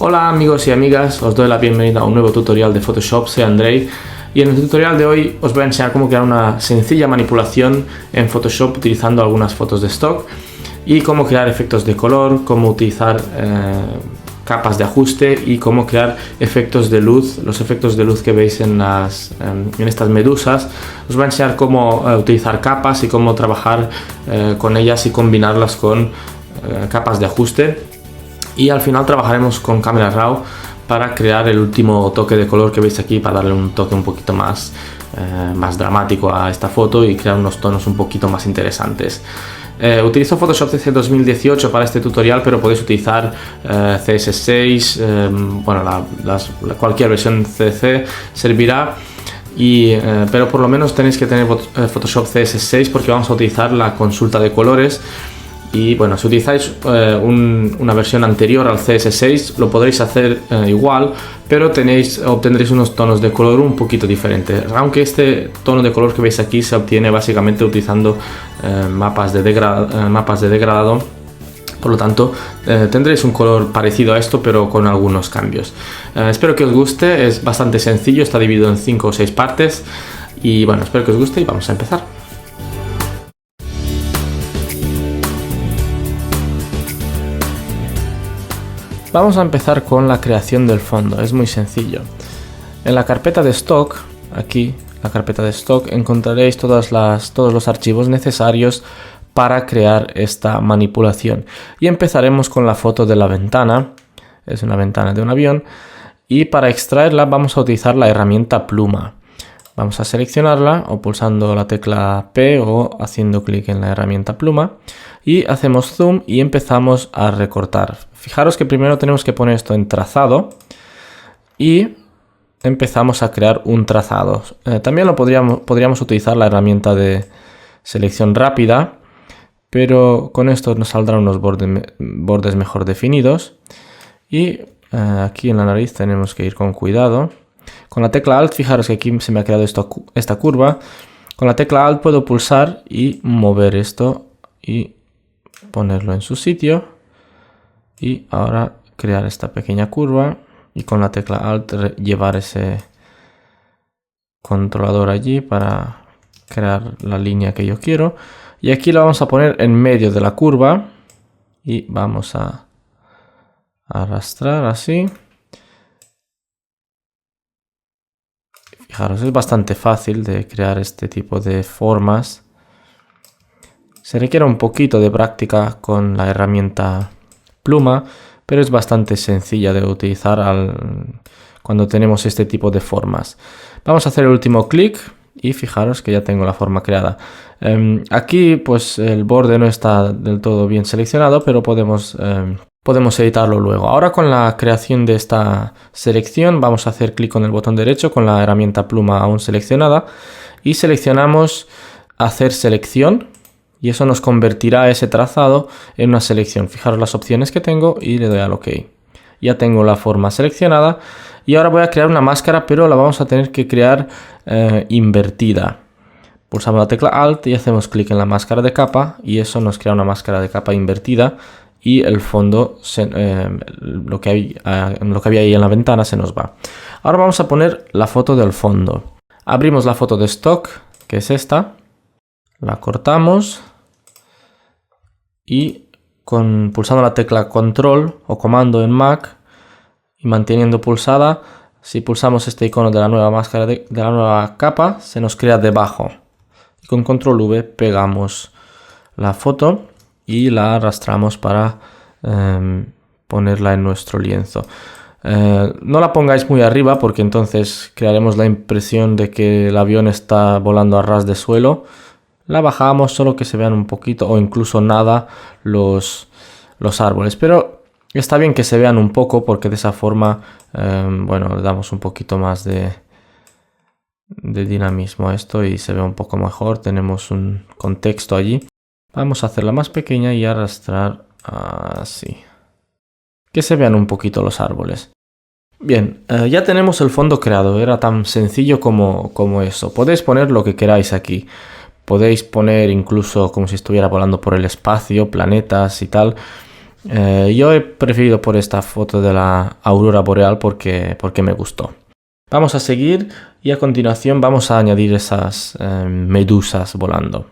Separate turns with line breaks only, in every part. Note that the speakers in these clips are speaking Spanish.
Hola amigos y amigas, os doy la bienvenida a un nuevo tutorial de Photoshop, soy Andrei y en el tutorial de hoy os voy a enseñar cómo crear una sencilla manipulación en Photoshop utilizando algunas fotos de stock y cómo crear efectos de color, cómo utilizar capas de ajuste y cómo crear efectos de luz, los efectos de luz que veis en estas medusas. Os voy a enseñar cómo utilizar capas y cómo trabajar con ellas y combinarlas con capas de ajuste. Y al final trabajaremos con Camera Raw para crear el último toque de color que veis aquí, para darle un toque un poquito más dramático a esta foto y crear unos tonos un poquito más interesantes. Utilizo Photoshop CC 2018 para este tutorial, pero podéis utilizar CS6, cualquier versión CC servirá. Pero por lo menos tenéis que tener Photoshop CS6 porque vamos a utilizar la consulta de colores. Y bueno, si utilizáis una versión anterior al CS6 lo podréis hacer igual, pero obtendréis unos tonos de color un poquito diferentes. Aunque este tono de color que veis aquí se obtiene básicamente utilizando mapas de degradado. Por lo tanto, tendréis un color parecido a esto, pero con algunos cambios. Espero que os guste, es bastante sencillo, está dividido en 5 o 6 partes. Y bueno, espero que os guste y vamos a empezar. Vamos a empezar con la creación del fondo, es muy sencillo. En la carpeta de stock, aquí, la carpeta de stock, encontraréis todos los archivos necesarios para crear esta manipulación. Y empezaremos con la foto de la ventana, es una ventana de un avión, y para extraerla vamos a utilizar la herramienta pluma. Vamos a seleccionarla o pulsando la tecla P o haciendo clic en la herramienta pluma y hacemos zoom y empezamos a recortar. Fijaros que primero tenemos que poner esto en trazado y empezamos a crear un trazado. También podríamos utilizar la herramienta de selección rápida, pero con esto nos saldrán unos bordes mejor definidos. Y aquí en la nariz tenemos que ir con cuidado. Con la tecla Alt, fijaros que aquí se me ha creado esta curva. Con la tecla Alt puedo pulsar y mover esto y ponerlo en su sitio. Y ahora crear esta pequeña curva. Y con la tecla Alt llevar ese controlador allí para crear la línea que yo quiero. Y aquí la vamos a poner en medio de la curva. Y vamos a arrastrar así. Fijaros, es bastante fácil de crear este tipo de formas. Se requiere un poquito de práctica con la herramienta pluma, pero es bastante sencilla de utilizar cuando tenemos este tipo de formas. Vamos a hacer el último clic y fijaros que ya tengo la forma creada. Aquí pues el borde no está del todo bien seleccionado, pero podemos editarlo luego. Ahora con la creación de esta selección vamos a hacer clic con el botón derecho con la herramienta pluma aún seleccionada y seleccionamos hacer selección y eso nos convertirá ese trazado en una selección. Fijaros las opciones que tengo y le doy al OK. Ya tengo la forma seleccionada y ahora voy a crear una máscara, pero la vamos a tener que crear invertida. Pulsamos la tecla Alt y hacemos clic en la máscara de capa y eso nos crea una máscara de capa invertida. Y el fondo, lo que había ahí en la ventana se nos va. Ahora vamos a poner la foto del fondo. Abrimos la foto de stock, que es esta. La cortamos. Y pulsando la tecla Control o Comando en Mac y manteniendo pulsada, si pulsamos este icono de la nueva máscara de la nueva capa, se nos crea debajo. Y con Control V pegamos la foto y la arrastramos para ponerla en nuestro lienzo. No la pongáis muy arriba porque entonces crearemos la impresión de que el avión está volando a ras de suelo. La bajamos solo que se vean un poquito o incluso nada los árboles, pero está bien que se vean un poco porque de esa forma le damos un poquito más de dinamismo a esto y se ve un poco mejor. Tenemos un contexto allí. Vamos a hacerla más pequeña y arrastrar así. Que se vean un poquito los árboles. Bien, ya tenemos el fondo creado. Era tan sencillo como eso. Podéis poner lo que queráis aquí. Podéis poner incluso como si estuviera volando por el espacio, planetas y tal. Yo he preferido por esta foto de la aurora boreal porque me gustó. Vamos a seguir y a continuación vamos a añadir esas medusas volando.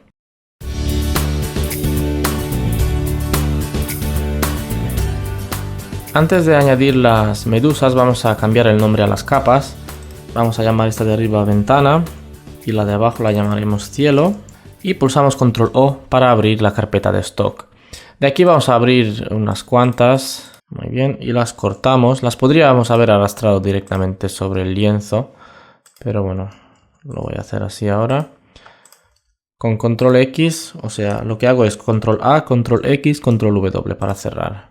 Antes de añadir las medusas vamos a cambiar el nombre a las capas. Vamos a llamar esta de arriba ventana y la de abajo la llamaremos cielo. Y pulsamos Control O para abrir la carpeta de stock. De aquí vamos a abrir unas cuantas. Muy bien, y las cortamos. Las podríamos haber arrastrado directamente sobre el lienzo, pero bueno, lo voy a hacer así ahora. Con Control X, o sea, lo que hago es Control A, Control X, Control W para cerrar.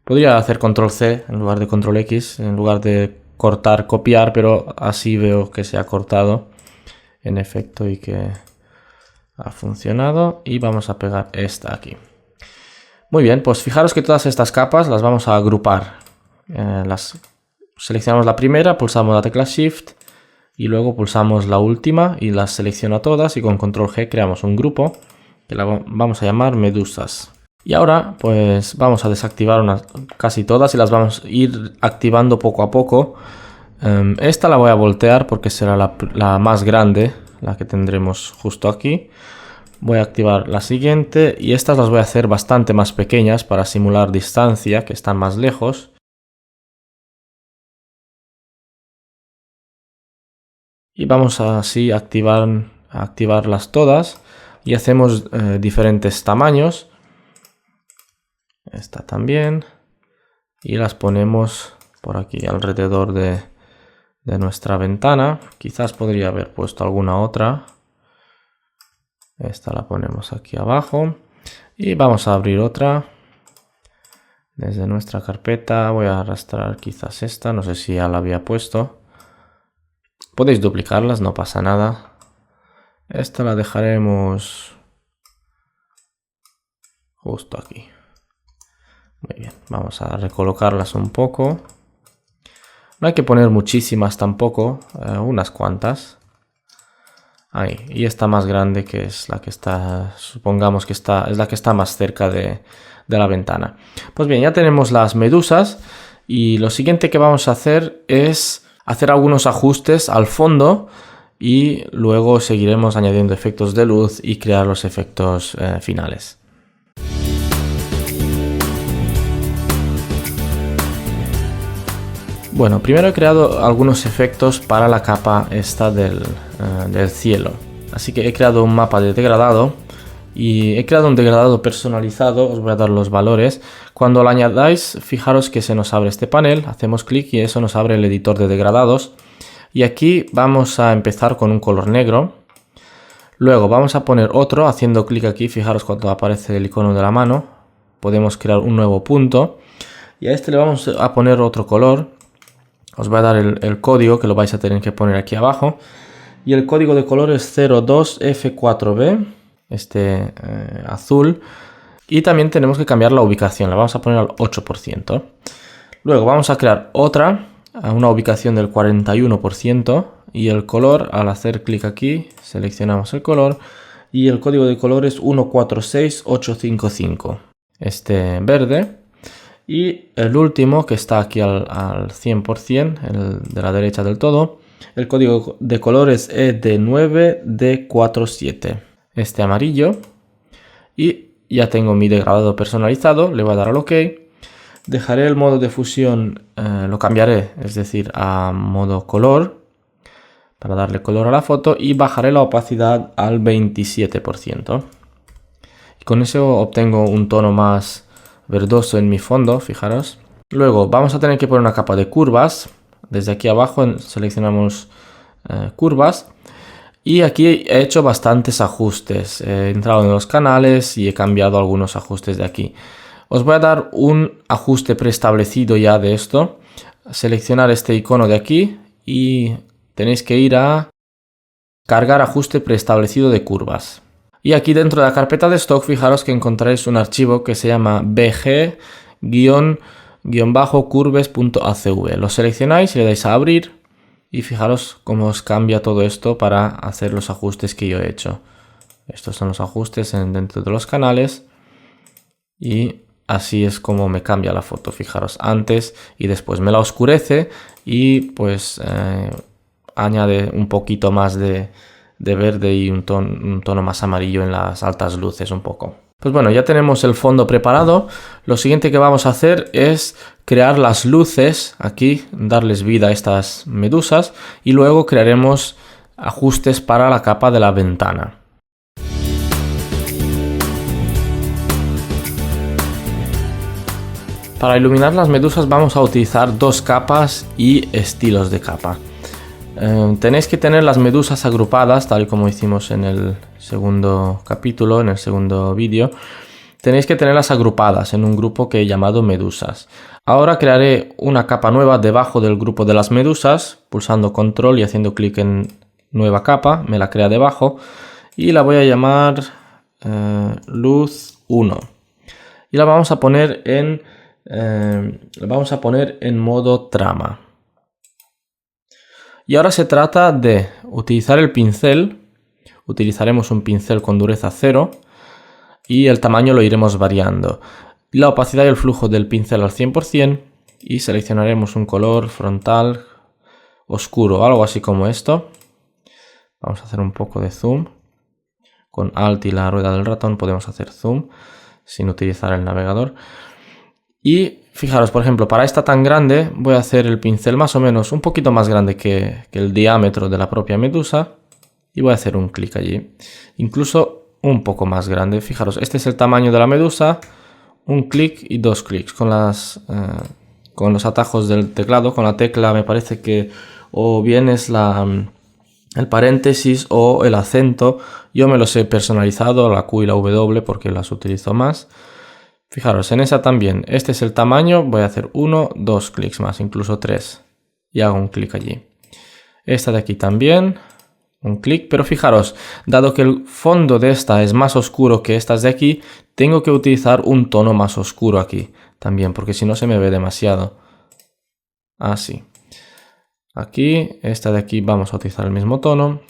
Podría hacer Control C en lugar de Control X, en lugar de cortar, copiar, pero así veo que se ha cortado en efecto y que ha funcionado. Y vamos a pegar esta aquí. Muy bien, pues fijaros que todas estas capas las vamos a agrupar. Seleccionamos la primera, pulsamos la tecla Shift y luego pulsamos la última y las selecciono todas y con Control G creamos un grupo que la vamos a llamar medusas. Y ahora pues vamos a desactivar casi todas y las vamos a ir activando poco a poco. Esta la voy a voltear porque será la más grande, la que tendremos justo aquí. Voy a activar la siguiente y estas las voy a hacer bastante más pequeñas para simular distancia, que están más lejos. Y vamos así a activarlas todas y hacemos diferentes tamaños. Esta también. Y las ponemos por aquí alrededor de nuestra ventana. Quizás podría haber puesto alguna otra. Esta la ponemos aquí abajo y vamos a abrir otra desde nuestra carpeta. Voy a arrastrar quizás esta, no sé si ya la había puesto. Podéis duplicarlas, no pasa nada. Esta la dejaremos justo aquí. Muy bien, vamos a recolocarlas un poco. No hay que poner muchísimas tampoco, unas cuantas. Ahí, y esta más grande que es la que está, supongamos que es la que está más cerca de la ventana. Pues bien, ya tenemos las medusas y lo siguiente que vamos a hacer es hacer algunos ajustes al fondo y luego seguiremos añadiendo efectos de luz y crear los efectos finales. Bueno, primero he creado algunos efectos para la capa esta del cielo. Así que he creado un mapa de degradado y he creado un degradado personalizado. Os voy a dar los valores. Cuando lo añadáis, fijaros que se nos abre este panel. Hacemos clic y eso nos abre el editor de degradados. Y aquí vamos a empezar con un color negro. Luego vamos a poner otro haciendo clic aquí. Fijaros cuando aparece el icono de la mano. Podemos crear un nuevo punto. Y a este le vamos a poner otro color. Os voy a dar el código que lo vais a tener que poner aquí abajo. Y el código de color es 02F4B, este azul. Y también tenemos que cambiar la ubicación, la vamos a poner al 8%. Luego vamos a crear otra, a una ubicación del 41%. Y el color, al hacer clic aquí, seleccionamos el color. Y el código de color es 146855, este verde. Y el último, que está aquí al 100%, el de la derecha del todo, el código de color es ED9D47, este amarillo. Y ya tengo mi degradado personalizado, le voy a dar al OK. Dejaré el modo de fusión, lo cambiaré, es decir, a modo color, para darle color a la foto, y bajaré la opacidad al 27%. Y con eso obtengo un tono más verdoso en mi fondo, fijaros. Luego vamos a tener que poner una capa de curvas. Desde aquí abajo seleccionamos curvas. Y aquí he hecho bastantes ajustes. He entrado en los canales y he cambiado algunos ajustes de aquí. Os voy a dar un ajuste preestablecido ya de esto. Seleccionar este icono de aquí y tenéis que ir a cargar ajuste preestablecido de curvas. Y aquí dentro de la carpeta de stock, fijaros que encontraréis un archivo que se llama bg-curves.acv. Lo seleccionáis y le dais a abrir y fijaros cómo os cambia todo esto para hacer los ajustes que yo he hecho. Estos son los ajustes dentro de los canales y así es como me cambia la foto. Fijaros, antes y después me la oscurece y pues añade un poquito más de verde y un tono más amarillo en las altas luces un poco. Pues bueno, ya tenemos el fondo preparado. Lo siguiente que vamos a hacer es crear las luces aquí, darles vida a estas medusas y luego crearemos ajustes para la capa de la ventana. Para iluminar las medusas vamos a utilizar dos capas y estilos de capa. Tenéis que tener las medusas agrupadas, tal y como hicimos en el segundo capítulo, en el segundo vídeo. Tenéis que tenerlas agrupadas en un grupo que he llamado medusas. Ahora crearé una capa nueva debajo del grupo de las medusas, pulsando control y haciendo clic en nueva capa, me la crea debajo y la voy a llamar luz 1. Y la vamos a poner en modo trama. Y ahora se trata de utilizar el pincel. Utilizaremos un pincel con dureza 0 y el tamaño lo iremos variando. La opacidad y el flujo del pincel al 100% y seleccionaremos un color frontal oscuro, algo así como esto. Vamos a hacer un poco de zoom. Con Alt y la rueda del ratón podemos hacer zoom sin utilizar el navegador. Y fijaros, por ejemplo, para esta tan grande voy a hacer el pincel más o menos un poquito más grande que el diámetro de la propia medusa y voy a hacer un clic allí, incluso un poco más grande. Fijaros, este es el tamaño de la medusa, un clic y dos clics con los atajos del teclado. Con la tecla me parece que o bien es el paréntesis o el acento. Yo me los he personalizado, la Q y la W, porque las utilizo más. Fijaros, en esa también, este es el tamaño, voy a hacer 1, 2 clics más, incluso 3. Y hago un clic allí. Esta de aquí también, un clic, pero fijaros, dado que el fondo de esta es más oscuro que estas de aquí, tengo que utilizar un tono más oscuro aquí también, porque si no se me ve demasiado. Así. Aquí, esta de aquí vamos a utilizar el mismo tono.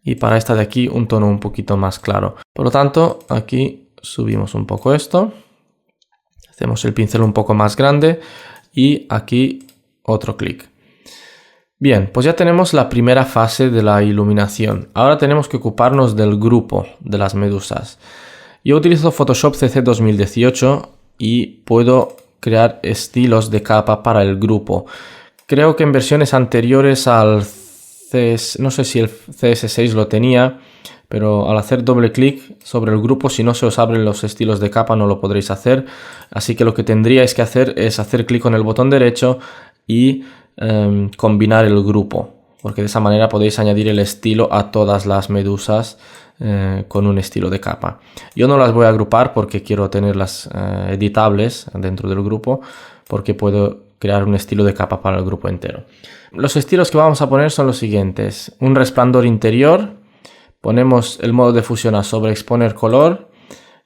Y para esta de aquí un tono un poquito más claro. Por lo tanto, aquí subimos un poco esto, hacemos el pincel un poco más grande y aquí otro clic. Bien, pues ya tenemos la primera fase de la iluminación. Ahora tenemos que ocuparnos del grupo de las medusas. Yo utilizo Photoshop CC 2018 y puedo crear estilos de capa para el grupo. Creo que en versiones anteriores al CS, no sé si el CS6 lo tenía, pero al hacer doble clic sobre el grupo, si no se os abren los estilos de capa, no lo podréis hacer. Así que lo que tendríais que hacer es hacer clic con el botón derecho y combinar el grupo, porque de esa manera podéis añadir el estilo a todas las medusas con un estilo de capa. Yo no las voy a agrupar porque quiero tenerlas editables dentro del grupo, porque puedo crear un estilo de capa para el grupo entero. Los estilos que vamos a poner son los siguientes: un resplandor interior. Ponemos el modo de fusión a sobreexponer color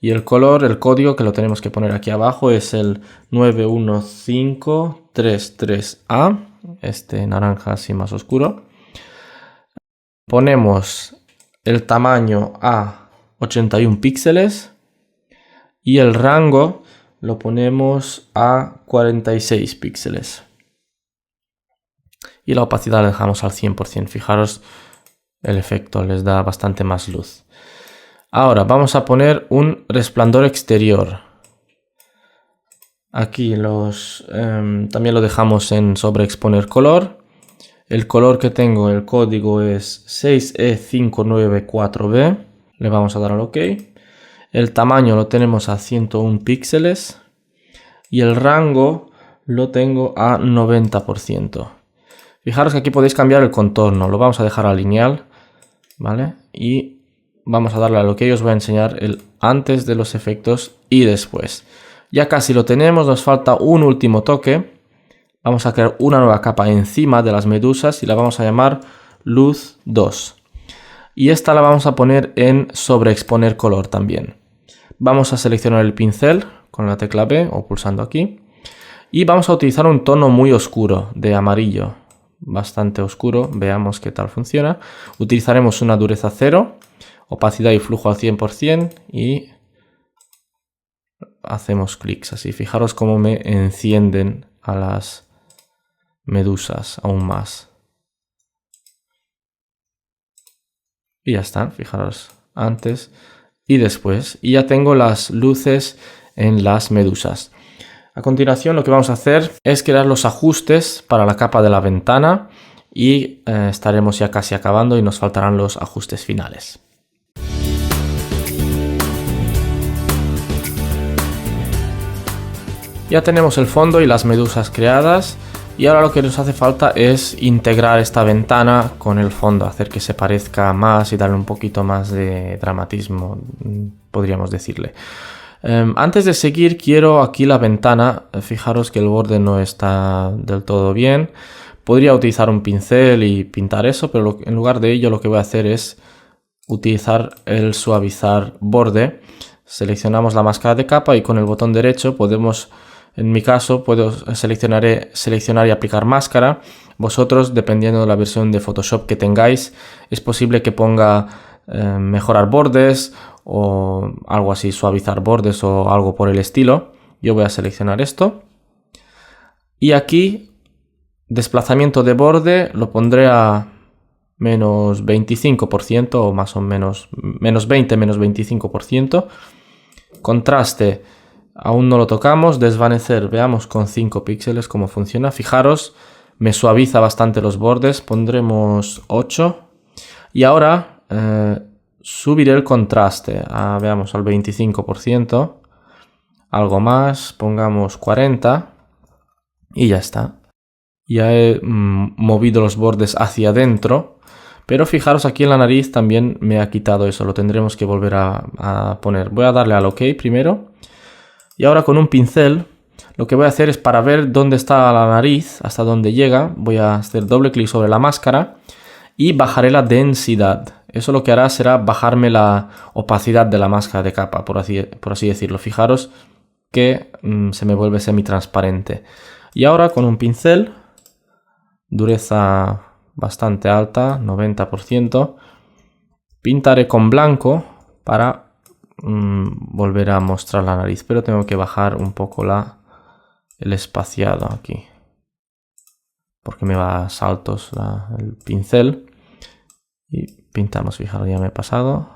y el color, el código que lo tenemos que poner aquí abajo es el 91533A, este naranja así más oscuro. Ponemos el tamaño a 81 píxeles y el rango lo ponemos a 46 píxeles. Y la opacidad la dejamos al 100%, fijaros. El efecto les da bastante más luz. Ahora vamos a poner un resplandor exterior. Aquí también lo dejamos en sobreexponer color. El color que tengo, el código es 6E594B. Le vamos a dar al OK. El tamaño lo tenemos a 101 píxeles. Y el rango lo tengo a 90%. Fijaros que aquí podéis cambiar el contorno. Lo vamos a dejar a lineal. ¿Vale? Y vamos a darle a lo que os voy a enseñar el antes de los efectos y después. Ya casi lo tenemos, nos falta un último toque. Vamos a crear una nueva capa encima de las medusas y la vamos a llamar luz 2. Y esta la vamos a poner en sobreexponer color también. Vamos a seleccionar el pincel con la tecla B o pulsando aquí. Y vamos a utilizar un tono muy oscuro de amarillo. Bastante oscuro, veamos qué tal funciona. Utilizaremos una dureza 0, opacidad y flujo al 100% y hacemos clics así. Fijaros cómo me encienden a las medusas aún más. Y ya está, fijaros, antes y después. Y ya tengo las luces en las medusas. A continuación lo que vamos a hacer es crear los ajustes para la capa de la ventana y estaremos ya casi acabando y nos faltarán los ajustes finales. Ya tenemos el fondo y las medusas creadas y ahora lo que nos hace falta es integrar esta ventana con el fondo, hacer que se parezca más y darle un poquito más de dramatismo, podríamos decirle. Antes de seguir, quiero aquí la ventana. Fijaros que el borde no está del todo bien. Podría utilizar un pincel y pintar eso, pero en lugar de ello lo que voy a hacer es utilizar el suavizar borde. Seleccionamos la máscara de capa y con el botón derecho podemos, en mi caso, puedo seleccionar y aplicar máscara. Vosotros, dependiendo de la versión de Photoshop que tengáis, es posible que ponga mejorar bordes o algo así, suavizar bordes o algo por el estilo. Yo voy a seleccionar esto y aquí desplazamiento de borde lo pondré a menos 25% o más o menos menos 20, menos 25%. Contraste aún no lo tocamos. Desvanecer, veamos con 5 píxeles cómo funciona. Fijaros, me suaviza bastante los bordes, pondremos 8 y ahora subiré el contraste, veamos, al 25%, algo más, pongamos 40 y ya está. Ya he movido los bordes hacia adentro, pero fijaros aquí en la nariz también me ha quitado eso, lo tendremos que volver a poner. Voy a darle al OK primero y ahora con un pincel lo que voy a hacer es, para ver dónde está la nariz, hasta dónde llega, voy a hacer doble clic sobre la máscara y bajaré la densidad. Eso lo que hará será bajarme la opacidad de la máscara de capa, por así decirlo. Fijaros que se me vuelve semitransparente. Y ahora con un pincel, dureza bastante alta, 90%, pintaré con blanco para volver a mostrar la nariz. Pero tengo que bajar un poco el espaciado aquí, porque me va a saltos el pincel. Y pintamos, fijaros, ya me he pasado.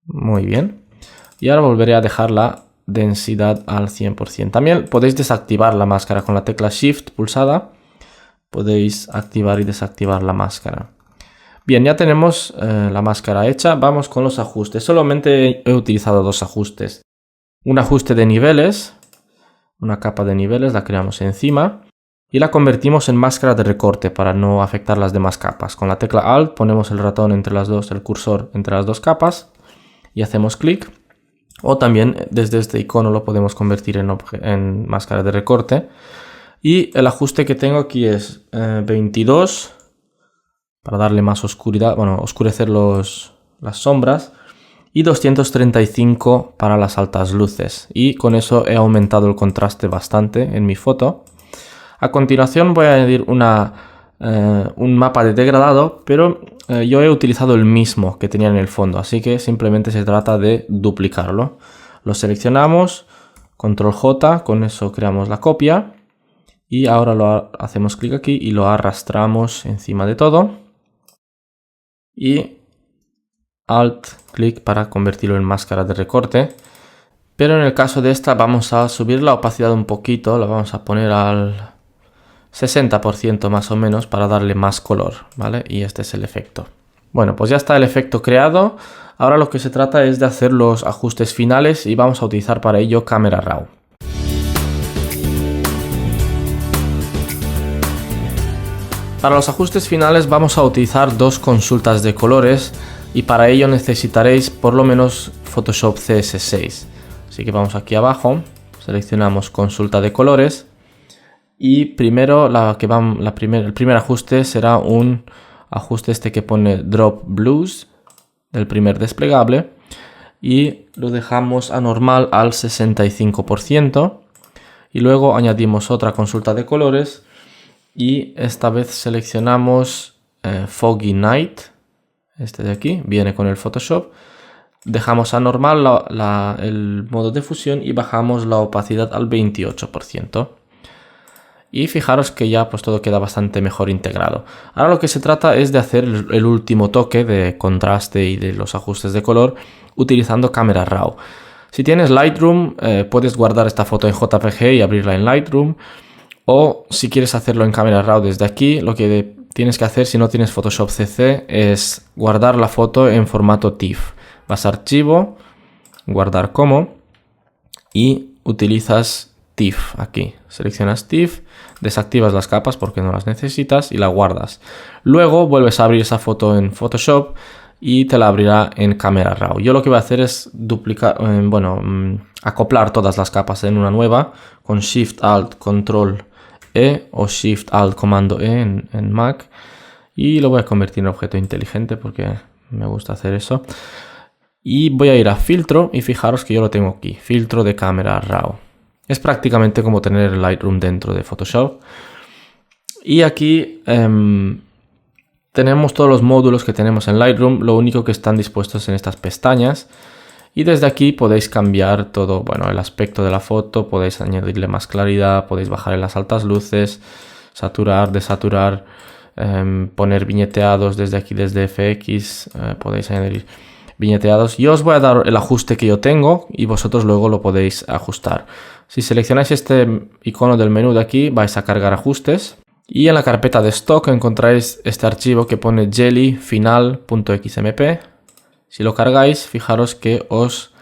Muy bien. Y ahora volveré a dejar la densidad al 100%. También podéis desactivar la máscara con la tecla Shift pulsada. Podéis activar y desactivar la máscara. Bien, ya tenemos la máscara hecha. Vamos con los ajustes. Solamente he utilizado dos ajustes. Un ajuste de niveles. Una capa de niveles, la creamos encima. Y la convertimos en máscara de recorte para no afectar las demás capas. Con la tecla Alt ponemos el ratón entre las dos, el cursor entre las dos capas y hacemos clic. O también desde este icono lo podemos convertir en máscara de recorte. Y el ajuste que tengo aquí es 22 para darle más oscuridad, bueno, oscurecer las sombras. Y 235 para las altas luces. Y con eso he aumentado el contraste bastante en mi foto. A continuación voy a añadir un mapa de degradado, pero yo he utilizado el mismo que tenía en el fondo, así que simplemente se trata de duplicarlo. Lo seleccionamos, control J, con eso creamos la copia y ahora hacemos clic aquí y lo arrastramos encima de todo y Alt clic para convertirlo en máscara de recorte. Pero en el caso de esta vamos a subir la opacidad un poquito, la vamos a poner al 60% más o menos para darle más color, ¿vale? Y este es el efecto. Bueno, pues ya está el efecto creado. Ahora lo que se trata es de hacer los ajustes finales y vamos a utilizar para ello Camera Raw. Para los ajustes finales vamos a utilizar dos consultas de colores y para ello necesitaréis por lo menos Photoshop CS6. Así que vamos aquí abajo, seleccionamos consulta de colores. Y primero el primer ajuste será un ajuste este que pone Drop Blues del primer desplegable y lo dejamos a normal al 65% y luego añadimos otra consulta de colores y esta vez seleccionamos Foggy Night, este de aquí, viene con el Photoshop, dejamos a normal el modo de fusión y bajamos la opacidad al 28%. Y fijaros que ya pues todo queda bastante mejor integrado. Ahora lo que se trata es de hacer el último toque de contraste y de los ajustes de color utilizando Camera Raw. Si tienes Lightroom, puedes guardar esta foto en JPG y abrirla en Lightroom. O si quieres hacerlo en Camera Raw desde aquí, lo que tienes que hacer si no tienes Photoshop CC es guardar la foto en formato TIFF. Vas a Archivo, Guardar como y utilizas TIFF aquí. Seleccionas TIFF, desactivas las capas porque no las necesitas y la guardas. Luego vuelves a abrir esa foto en Photoshop y te la abrirá en Camera Raw. Yo lo que voy a hacer es acoplar todas las capas en una nueva con Shift Alt Control E o Shift Alt Comando E en Mac, y lo voy a convertir en objeto inteligente porque me gusta hacer eso. Y voy a ir a filtro y fijaros que yo lo tengo aquí, filtro de Camera Raw. Es prácticamente como tener el Lightroom dentro de Photoshop. Y aquí tenemos todos los módulos que tenemos en Lightroom, lo único que están dispuestos en estas pestañas. Y desde aquí podéis cambiar todo, el aspecto de la foto, podéis añadirle más claridad, podéis bajarle las altas luces, saturar, desaturar, poner viñeteados desde aquí, desde FX, podéis añadir viñeteados. Yo os voy a dar el ajuste que yo tengo y vosotros luego lo podéis ajustar. Si seleccionáis este icono del menú de aquí, vais a cargar ajustes y en la carpeta de stock encontráis este archivo que pone jellyfinal.xmp. Si lo cargáis, fijaros que os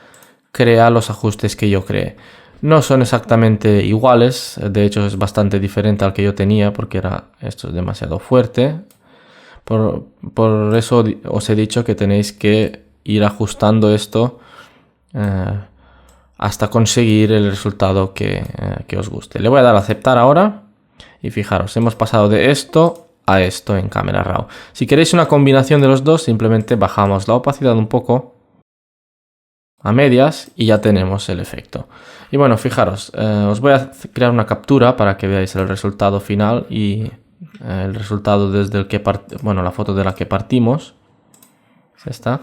crea los ajustes que yo creé. No son exactamente iguales, de hecho es bastante diferente al que yo tenía porque esto es demasiado fuerte. Por eso os he dicho que tenéis que ir ajustando esto hasta conseguir el resultado que os guste. Le voy a dar a aceptar ahora y fijaros, hemos pasado de esto a esto en Camera Raw. Si queréis una combinación de los dos, simplemente bajamos la opacidad un poco a medias y ya tenemos el efecto. Y bueno, fijaros, os voy a crear una captura para que veáis el resultado final y el resultado desde el que la foto de la que partimos. Esta.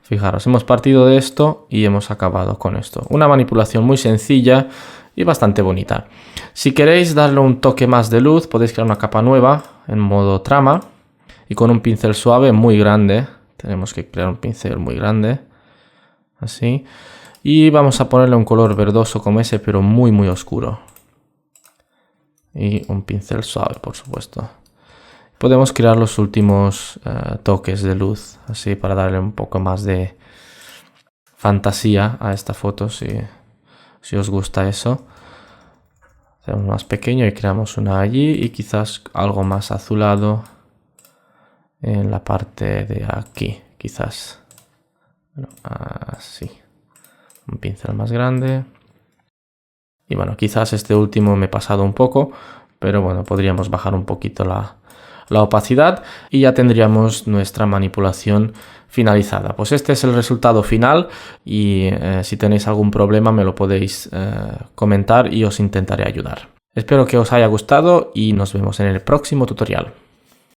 Fijaros, hemos partido de esto y hemos acabado con esto. Una manipulación muy sencilla y bastante bonita. Si queréis darle un toque más de luz, podéis crear una capa nueva en modo trama y con un pincel suave muy grande. Tenemos que crear un pincel muy grande, así. Y vamos a ponerle un color verdoso como ese, pero muy muy oscuro. Y un pincel suave, por supuesto. Podemos crear los últimos toques de luz, así para darle un poco más de fantasía a esta foto, si os gusta eso. Hacemos más pequeño y creamos una allí y quizás algo más azulado en la parte de aquí, quizás. Así. Un pincel más grande. Y bueno, quizás este último me he pasado un poco, pero bueno, podríamos bajar un poquito la opacidad y ya tendríamos nuestra manipulación finalizada. Pues este es el resultado final y si tenéis algún problema me lo podéis comentar y os intentaré ayudar. Espero que os haya gustado y nos vemos en el próximo tutorial.